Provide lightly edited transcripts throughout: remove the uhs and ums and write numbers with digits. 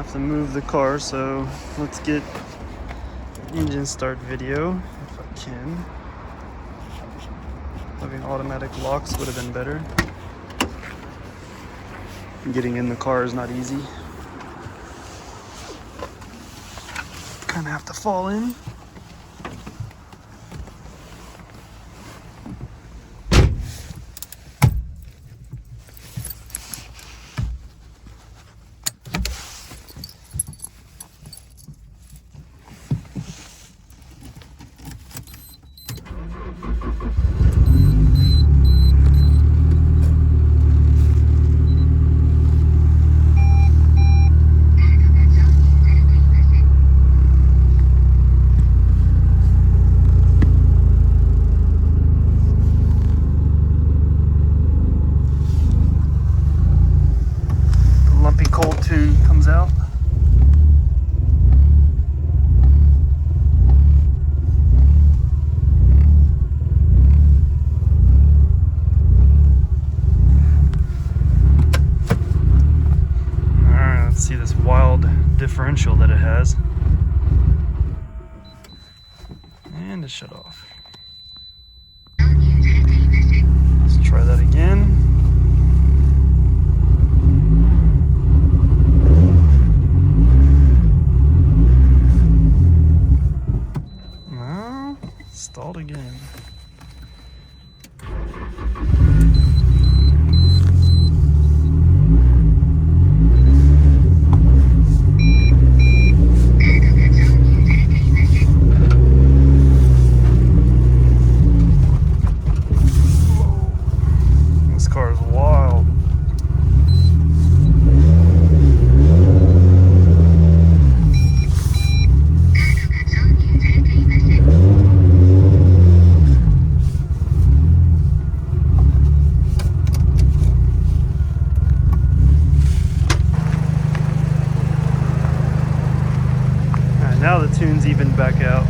have to move the car, so let's get engine start video if I can. Having automatic locks would have been better. Getting in the car is not easy. Kind of have to fall in. Comes out. Alright, let's see this wild differential that it has. And it shut off. Let's try that again. Stalled again. Whoa. This car is wild. Now the tune's even back out.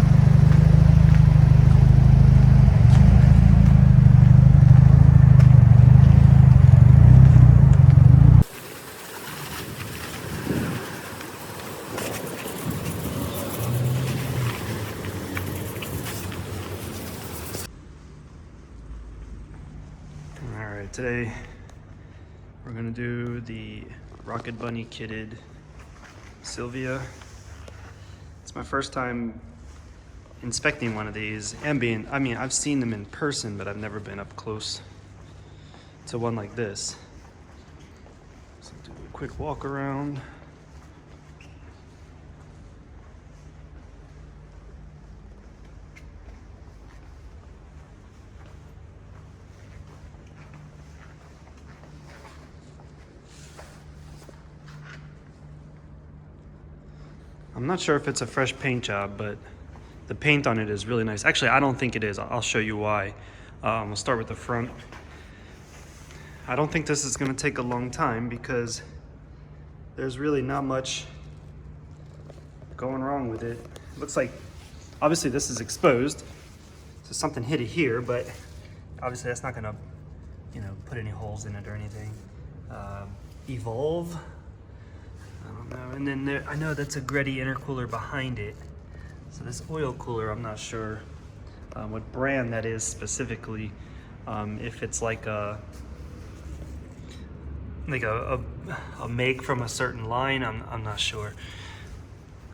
Alright, today we're gonna do the Rocket Bunny kitted Silvia. It's my first time inspecting one of these and I've seen them in person, but I've never been up close to one like this. So do a quick walk around. I'm not sure if it's a fresh paint job, but the paint on it is really nice. Actually, I don't think it is. I'll show you why. We'll start with the front. I don't think this is going to take a long time because there's really not much going wrong with it. It looks like, obviously this is exposed, so something hit it here, but obviously that's not going to, put any holes in it or anything. Evolve. I don't know. And then there, I know that's a Greddy intercooler behind it. So this oil cooler, I'm not sure what brand that is specifically. If it's like a make from a certain line, I'm not sure.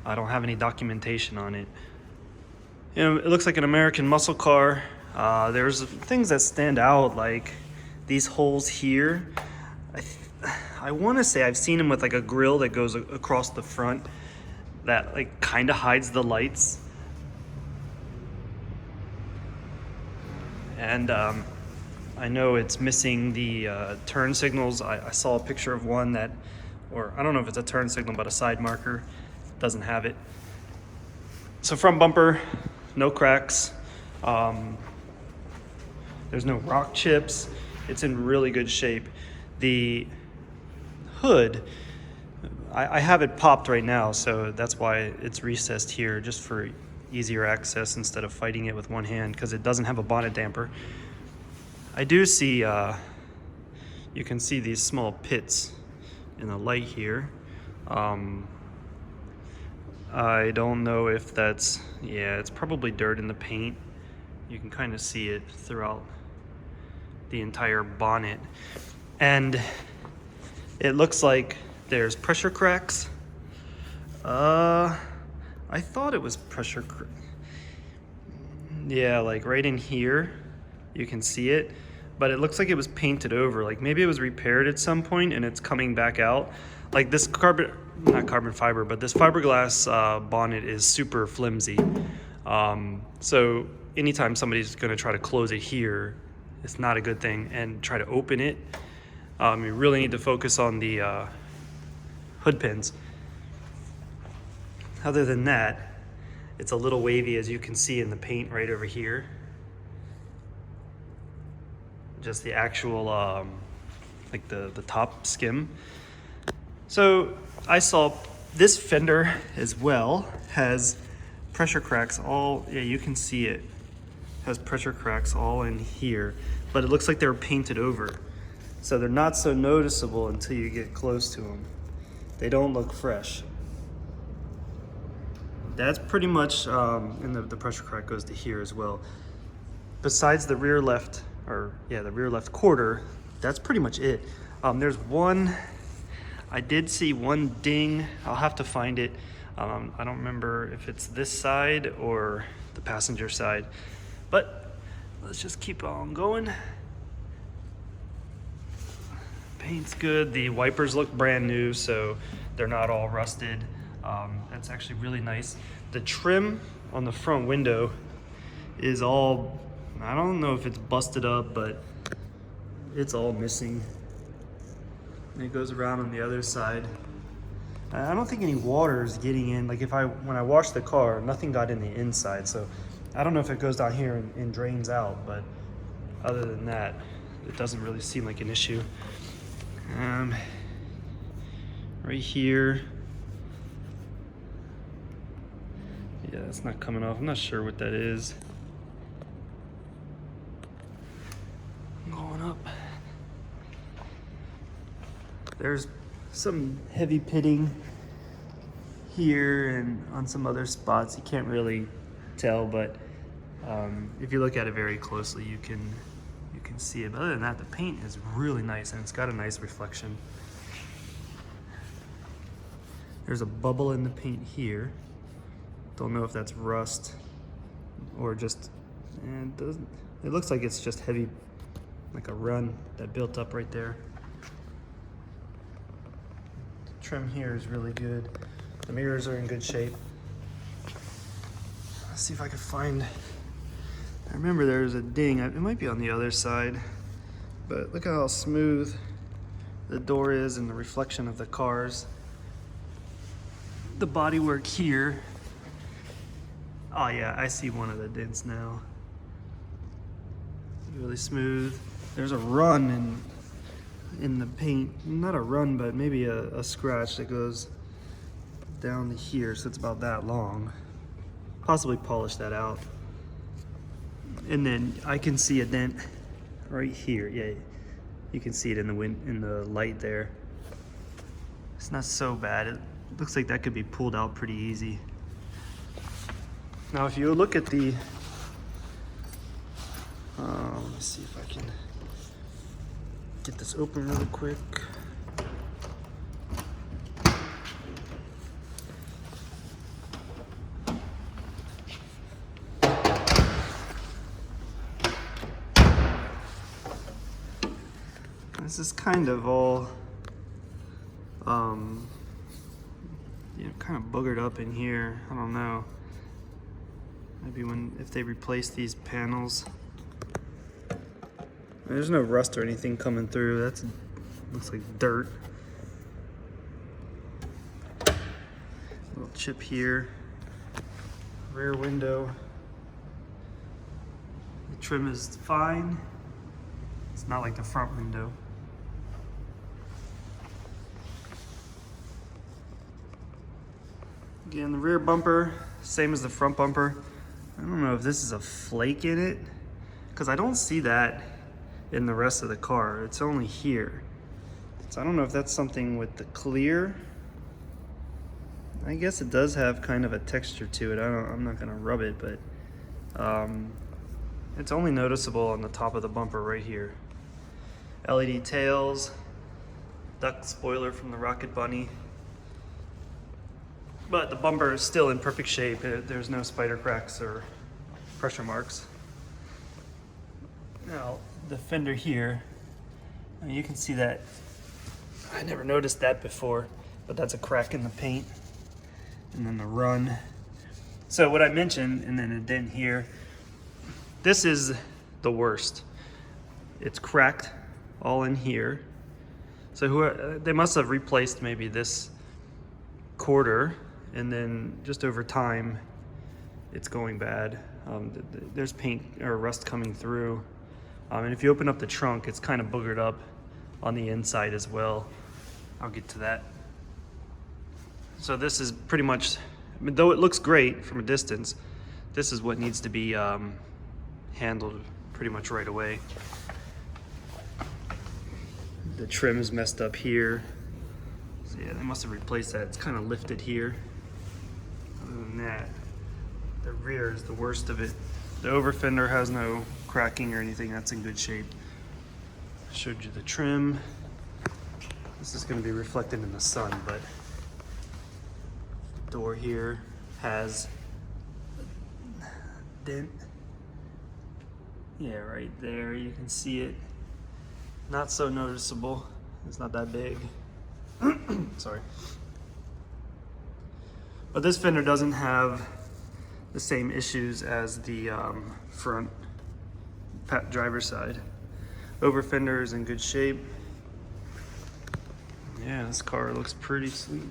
I don't have any documentation on it. It looks like an American muscle car. There's things that stand out, like these holes here. I want to say I've seen them with like a grill that goes across the front that like kind of hides the lights. And I know it's missing the turn signals. I saw a picture of one that, or I don't know if it's a turn signal, but a side marker doesn't have it. So front bumper, no cracks. There's no rock chips. It's in really good shape. The hood, I have it popped right now, so that's why it's recessed here, just for easier access instead of fighting it with one hand, because it doesn't have a bonnet damper. I do see, you can see these small pits in the light here. I don't know if that's, yeah, it's probably dirt in the paint. You can kind of see it throughout the entire bonnet. And it looks like there's pressure cracks. I thought it was yeah, like right in here, you can see it, but it looks like it was painted over. Like maybe it was repaired at some point and it's coming back out. Like this not carbon fiber, but this fiberglass bonnet is super flimsy. So anytime somebody's gonna try to close it here, it's not a good thing, and try to open it, you really need to focus on the hood pins. Other than that, it's a little wavy, as you can see in the paint right over here. Just the actual, like the top skim. So I saw this fender as well has pressure cracks all, yeah, you can see it. Has pressure cracks all in here, but it looks like they were painted over. So they're not so noticeable until you get close to them. They don't look fresh. That's pretty much, and the pressure crack goes to here as well. Besides the rear left, the rear left quarter, that's pretty much it. There's one, I did see one ding. I'll have to find it. I don't remember if it's this side or the passenger side, but let's just keep on going. Paint's good. The wipers look brand new, so they're not all rusted. That's actually really nice. The trim on the front window is all, I don't know if it's busted up, but it's all missing. And it goes around on the other side. I don't think any water is getting in. Like when I washed the car, nothing got in the inside. So I don't know if it goes down here and drains out, but other than that, it doesn't really seem like an issue. Right here. Yeah, it's not coming off. I'm not sure what that is. Going up. There's some heavy pitting here and on some other spots. You can't really tell, but if you look at it very closely, you can see it. But other than that, the paint is really nice and it's got a nice reflection. There's a bubble in the paint here. Don't know if that's rust or just, it looks like it's just heavy, like a run that built up right there. The trim here is really good. The mirrors are in good shape. Let's see if I can find, I remember there was a ding. It might be on the other side, but look at how smooth the door is and the reflection of the cars. The bodywork here. Oh yeah, I see one of the dents now. Really smooth. There's a run in the paint. Not a run, but maybe a scratch that goes down to here, so it's about that long. Possibly polish that out. And then I can see a dent right here. Yeah, you can see it in the light there. It's not so bad. It looks like that could be pulled out pretty easy. Now, if you look at the, let me see if I can get this open really quick. This is kind of all, kind of boogered up in here. I don't know. Maybe if they replace these panels. There's no rust or anything coming through. Looks like dirt. Little chip here. Rear window. The trim is fine. It's not like the front window. Again, the rear bumper, same as the front bumper. I don't know if this is a flake in it, because I don't see that in the rest of the car. It's only here. So I don't know if that's something with the clear. I guess it does have kind of a texture to it. I'm not gonna rub it, but it's only noticeable on the top of the bumper right here. LED tails, duck spoiler from the Rocket Bunny. But the bumper is still in perfect shape. There's no spider cracks or pressure marks. Now, the fender here, you can see that. I never noticed that before, but that's a crack in the paint. And then the run. So what I mentioned, and then a dent here, this is the worst. It's cracked all in here. So they must have replaced maybe this quarter, and then just over time, it's going bad. There's paint or rust coming through. And if you open up the trunk, it's kind of boogered up on the inside as well. I'll get to that. So this is pretty much, I mean, though it looks great from a distance, this is what needs to be handled pretty much right away. The trim is messed up here. So yeah, they must have replaced that. It's kind of lifted here. Other than that, the rear is the worst of it. The over fender has no cracking or anything. That's in good shape. I showed you the trim. This is going to be reflected in the sun, but the door here has a dent. Yeah, right there. You can see it. Not so noticeable. It's not that big. Sorry. But this fender doesn't have the same issues as the front driver's side. Over fender is in good shape. Yeah, this car looks pretty sweet.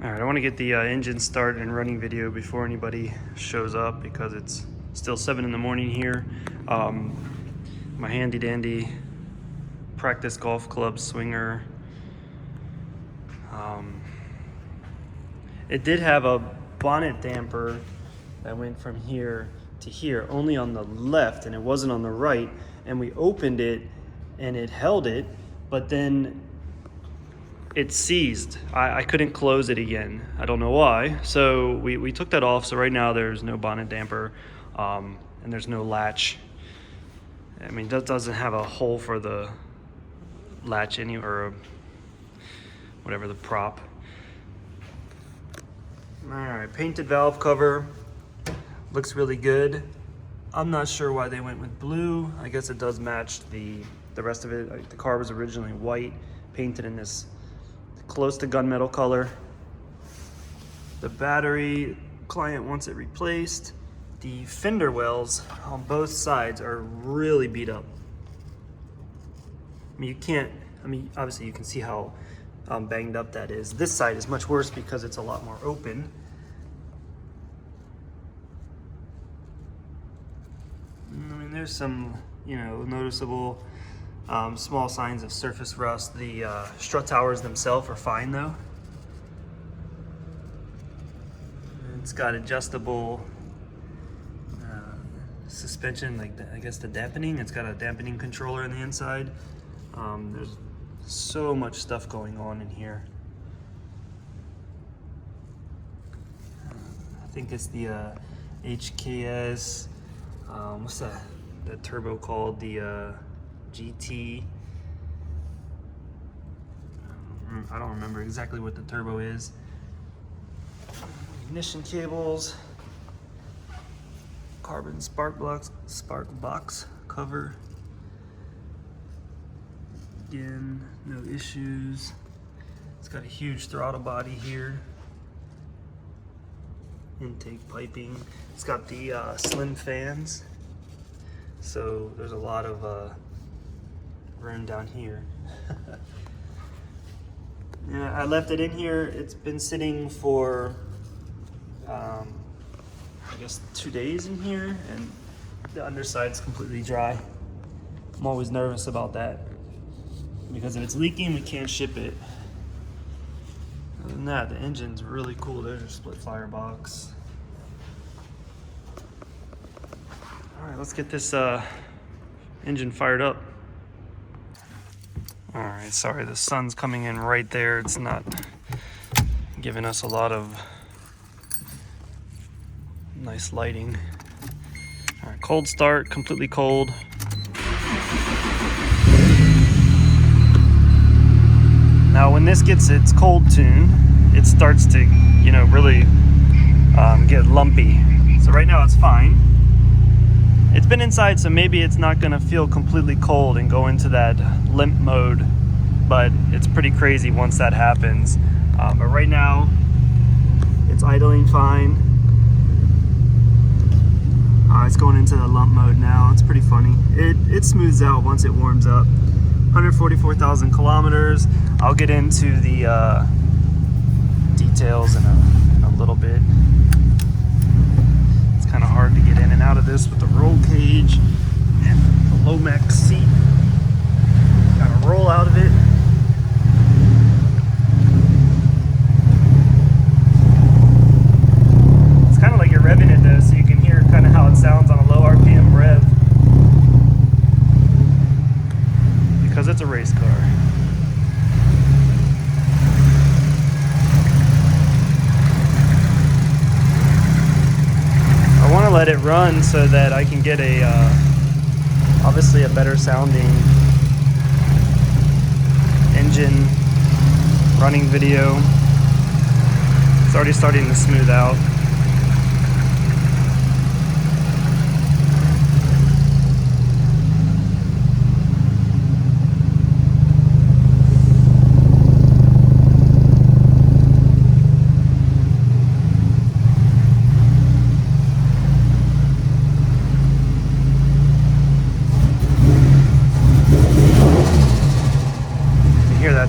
All right, I want to get the engine started and running video before anybody shows up because it's still 7 in the morning here. My handy dandy practice golf club swinger. It did have a bonnet damper that went from here to here, only on the left, and it wasn't on the right. And we opened it and it held it, but then it seized. I couldn't close it again. I don't know why. So we took that off. So right now there's no bonnet damper and there's no latch. I mean, that doesn't have a hole for the latch or whatever the prop. All right, painted valve cover. Looks really good. I'm not sure why they went with blue. I guess it does match the rest of it. The car was originally white, painted in this close to gunmetal color. The battery, client wants it replaced. The fender wells on both sides are really beat up. I mean, obviously you can see how banged up that is. This side is much worse because it's a lot more open. I mean, there's some, noticeable small signs of surface rust. The strut towers themselves are fine though. It's got adjustable suspension, I guess the dampening. It's got a dampening controller on the inside. There's so much stuff going on in here. I think it's the HKS, what's that turbo called? The GT. I don't remember exactly what the turbo is. Ignition cables, carbon spark box cover. Again, no issues. It's got a huge throttle body here. Intake piping. It's got the slim fans, so there's a lot of room down here. Yeah, I left it in here. It's been sitting for I guess 2 days in here, and the underside's completely dry. I'm always nervous about that because if it's leaking, we can't ship it. Other than that, the engine's really cool. There's a split firebox. All right, let's get this engine fired up. All right, sorry, the sun's coming in right there. It's not giving us a lot of nice lighting. All right, cold start, completely cold. Now when this gets its cold tune, it starts to, really get lumpy. So right now it's fine. It's been inside, so maybe it's not gonna feel completely cold and go into that limp mode, but it's pretty crazy once that happens. But right now, it's idling fine. It's going into the lump mode now. It's pretty funny. It smooths out once it warms up. 144,000 kilometers. I'll get into the details in a little bit. It's kind of hard to get in and out of this with the roll cage and the Lomax seat. Kind of roll out of it. It's kind of like you're revving it though, so you can hear kind of how it sounds on a low RPM rev. Because it's a race car. I want to let it run so that I can get obviously a better sounding engine running video. It's already starting to smooth out.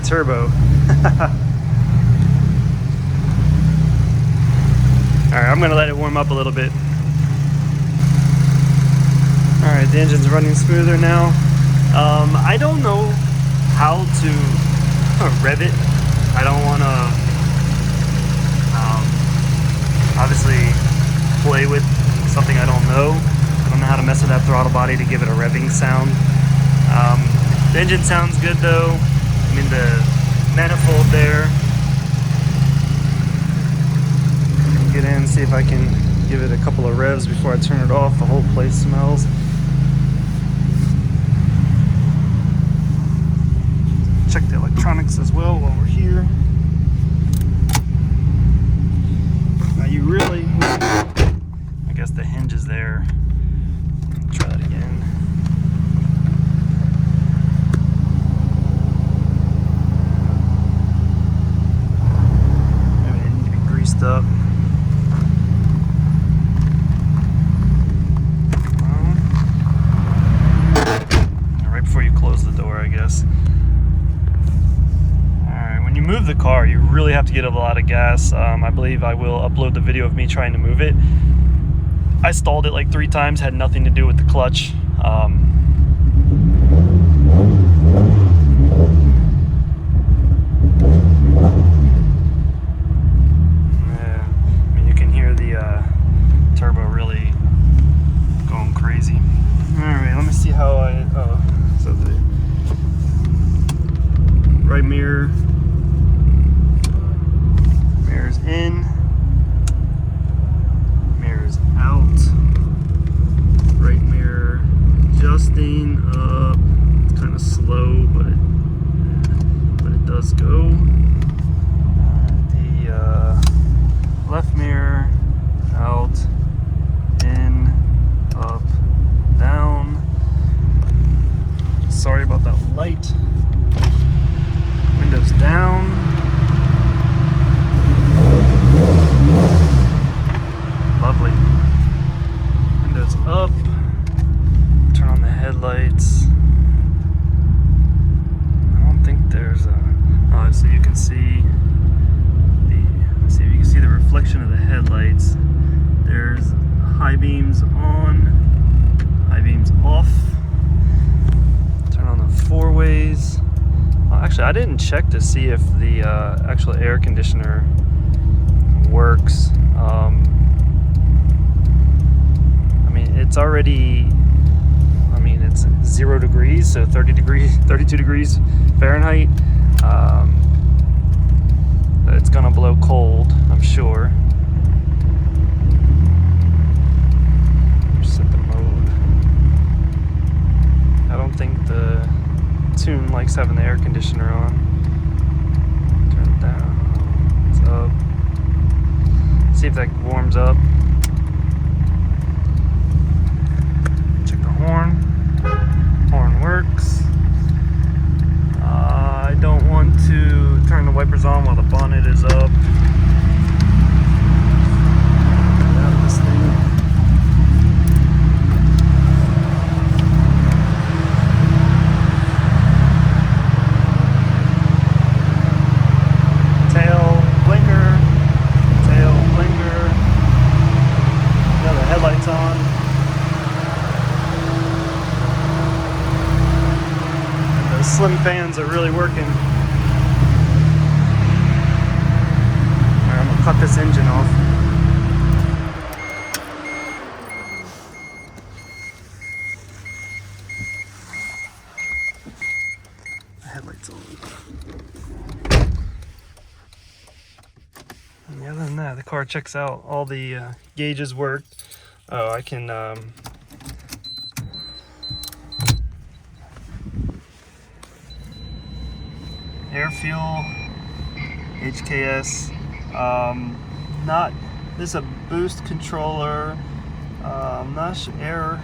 Turbo. Alright, I'm gonna let it warm up a little bit. Alright, the engine's running smoother now. I don't know how to rev it. I don't want to obviously play with something I don't know. I don't know how to mess with that throttle body to give it a revving sound. The engine sounds good though. I mean, the manifold there. Get in, see if I can give it a couple of revs before I turn it off. The whole place smells. Check the electronics as well while we're here. Now you really, I guess the hinge is there. Try that again. Up. Right before you close the door, I guess. Alright, when you move the car, you really have to get a lot of gas. I believe I will upload the video of me trying to move it. I stalled it like 3 times, had nothing to do with the clutch. Turbo really going crazy. Alright, let me see how so the right mirror's in, mirror's out, right mirror adjusting up. It's kind of slow, but it does go. The left mirror out, in, up, down. Sorry about that light. Windows down. Lovely. Windows up. Turn on the headlights. I don't think there's a... so you can see if you can see the reflection of the headlights. There's high beams on, high beams off. Turn on the 4-ways. Actually, I didn't check to see if the actual air conditioner works. I mean, it's already, it's 0 degrees, so 32 degrees Fahrenheit. It's gonna blow cold, I'm sure. Set the mode. I don't think the Tune likes having the air conditioner on. Turn it down. It's up. See if that warms up. Check the horn. Horn works. I don't want to turn the wipers on while the bonnet is up. Get out of this thing. Tail blinker. Now the headlights on. And those slim fans are really working. Alright, I'm gonna cut this engine off. The headlights on. And other than that, the car checks out. All the gauges work. Oh, I can air fuel, HKS. This is a boost controller. Not sure, air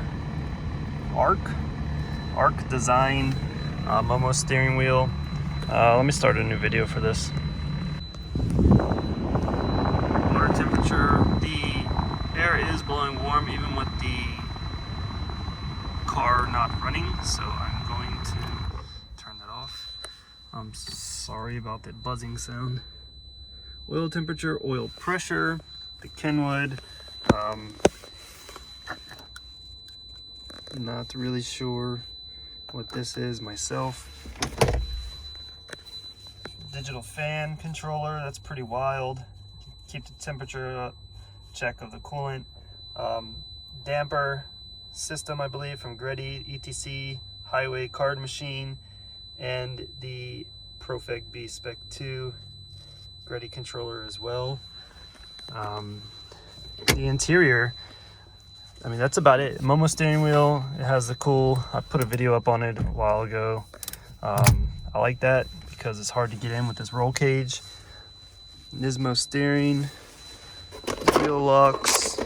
arc design. Momo steering wheel. Let me start a new video for this. Water temperature. The air is blowing warm even with the car not running, so I'm going to turn that off. I'm sorry about that buzzing sound. Oil temperature, oil pressure, the Kenwood. Not really sure what this is myself. Digital fan controller, that's pretty wild. Keep the temperature check of the coolant. Damper system, I believe, from Greddy, ETC, Highway card machine, and the Profec B Spec 2 Greddy controller as well. The interior, I mean, that's about it. Momo steering wheel, it has the cool, I put a video up on it a while ago. I like that because it's hard to get in with this roll cage. Nismo steering, wheel locks.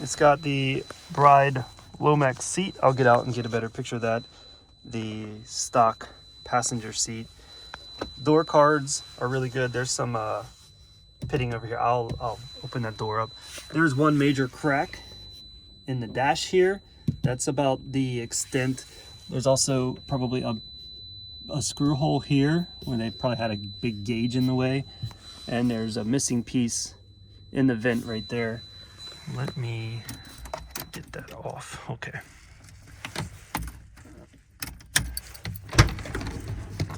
It's got the Bride Lomax seat. I'll get out and get a better picture of that. The stock passenger seat. Door cards are really good. There's some pitting over here. I'll open that door up. There's one major crack in the dash here. That's about the extent. There's also probably a screw hole here where they probably had a big gauge in the way. And there's a missing piece in the vent right there. Let me get that off. Okay.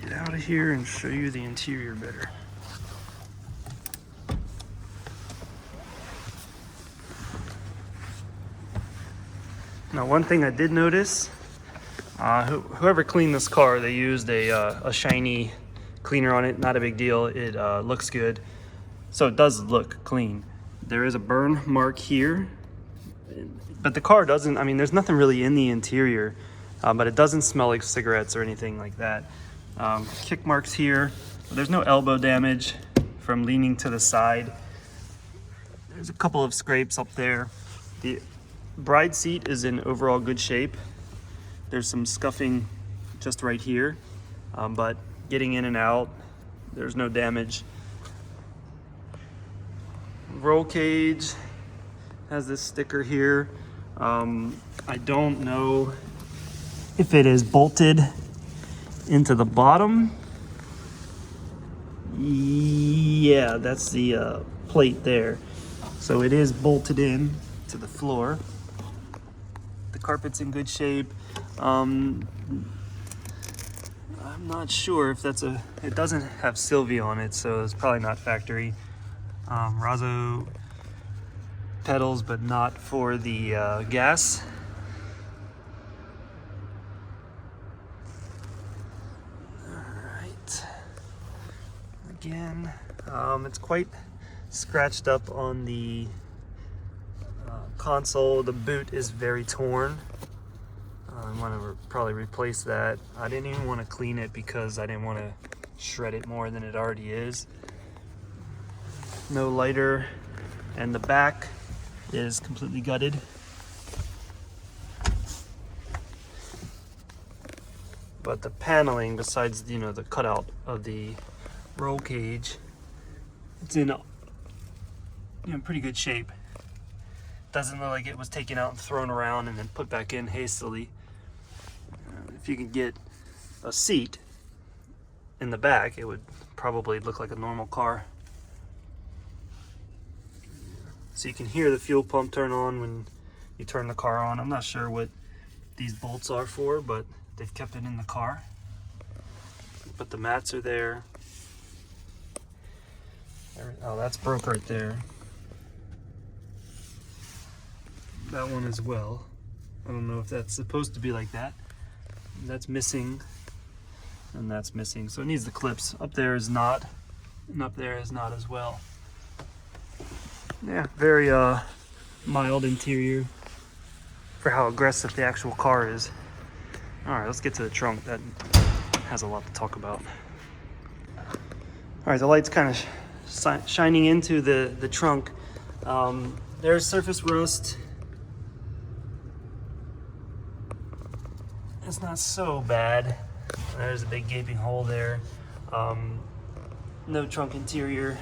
Get out of here and show you the interior better. Now, one thing I did notice, whoever cleaned this car, they used a shiny cleaner on it. Not a big deal. It looks good. So it does look clean. There is a burn mark here, but the car doesn't, I mean, there's nothing really in the interior, but it doesn't smell like cigarettes or anything like that. Kick marks here. There's no elbow damage from leaning to the side. There's a couple of scrapes up there. The Bride seat is in overall good shape. There's some scuffing just right here, but getting in and out, there's no damage. Roll cage has this sticker here. I don't know if it is bolted into the bottom. Yeah, that's the plate there. So it is bolted in to the floor. The carpet's in good shape. I'm not sure if that's it doesn't have Silvia on it, so it's probably not factory. Razzo pedals, but not for the gas. again. It's quite scratched up on the console. The boot is very torn. I want to probably replace that. I didn't even want to clean it because I didn't want to shred it more than it already is. No lighter, and the back is completely gutted. But the paneling, besides the cutout of the roll cage, it's in pretty good shape. Doesn't look like it was taken out and thrown around and then put back in hastily. If you could get a seat in the back, it would probably look like a normal car. So you can hear the fuel pump turn on when you turn the car on. I'm not sure what these bolts are for, but they've kept it in the car. But the mats are there. Oh, that's broke right there. That one as well. I don't know if that's supposed to be like that. That's missing, and that's missing. So it needs the clips. Up there is not, and up there is not as well. Yeah, very mild interior for how aggressive the actual car is. All right, let's get to the trunk. That has a lot to talk about. All right, the light's kind of shining into the trunk. There's surface rust. It's not so bad. There's a big gaping hole there. No trunk interior.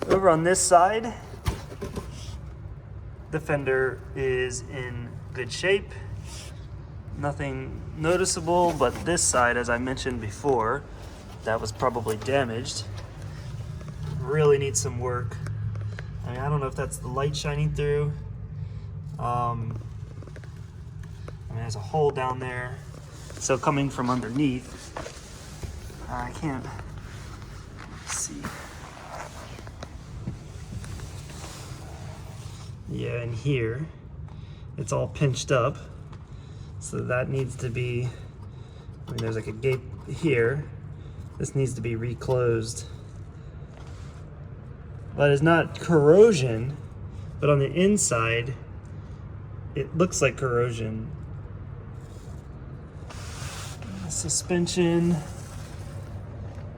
Over on this side, the fender is in good shape. Nothing noticeable, but this side, as I mentioned before, that was probably damaged. Really needs some work. I don't know if that's the light shining through. There's a hole down there. So coming from underneath, I can't see. Yeah, and here, it's all pinched up. So that needs to be, there's like a gap here. This needs to be reclosed. But it's not corrosion, but on the inside, it looks like corrosion. Suspension,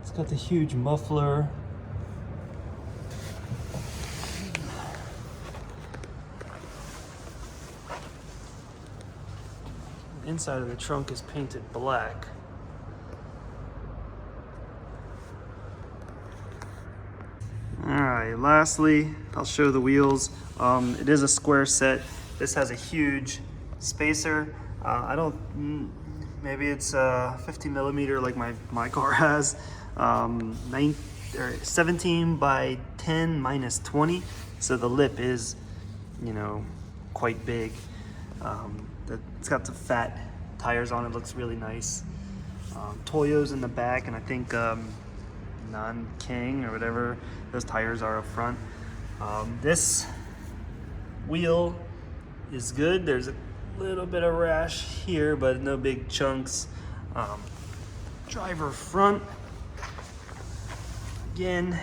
it's got the huge muffler. The inside of the trunk is painted black. Alright, lastly, I'll show the wheels. It is a square set. This has a huge spacer. Maybe it's 50 millimeter like my car has. 17 by 10 minus 20. So the lip is, quite big. It's got the fat tires on it, looks really nice. Toyo's in the back, and I think non-King or whatever those tires are up front. This wheel is good. There's a little bit of rash here, but no big chunks. Driver front, again,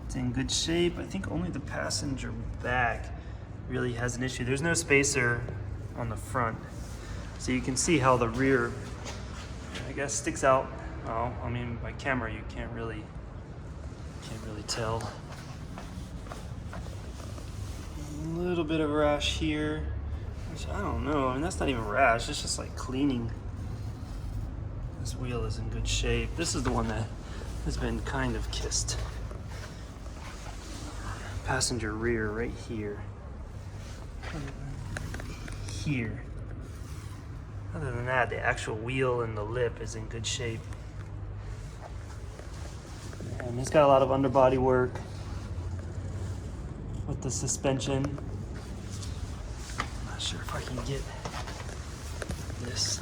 it's in good shape. I think only the passenger back really has an issue. There's no spacer on the front, so you can see how the rear, I guess, sticks out. Oh, I mean, by camera you can't really tell. A little bit of rash here, which I don't know. I mean, that's not even rash. It's just like cleaning. This wheel is in good shape. This is the one that has been kind of kissed. Passenger rear right here. Here. Other than that, the actual wheel and the lip is in good shape. And it's got a lot of underbody work with the suspension. I'm not sure if I can get this.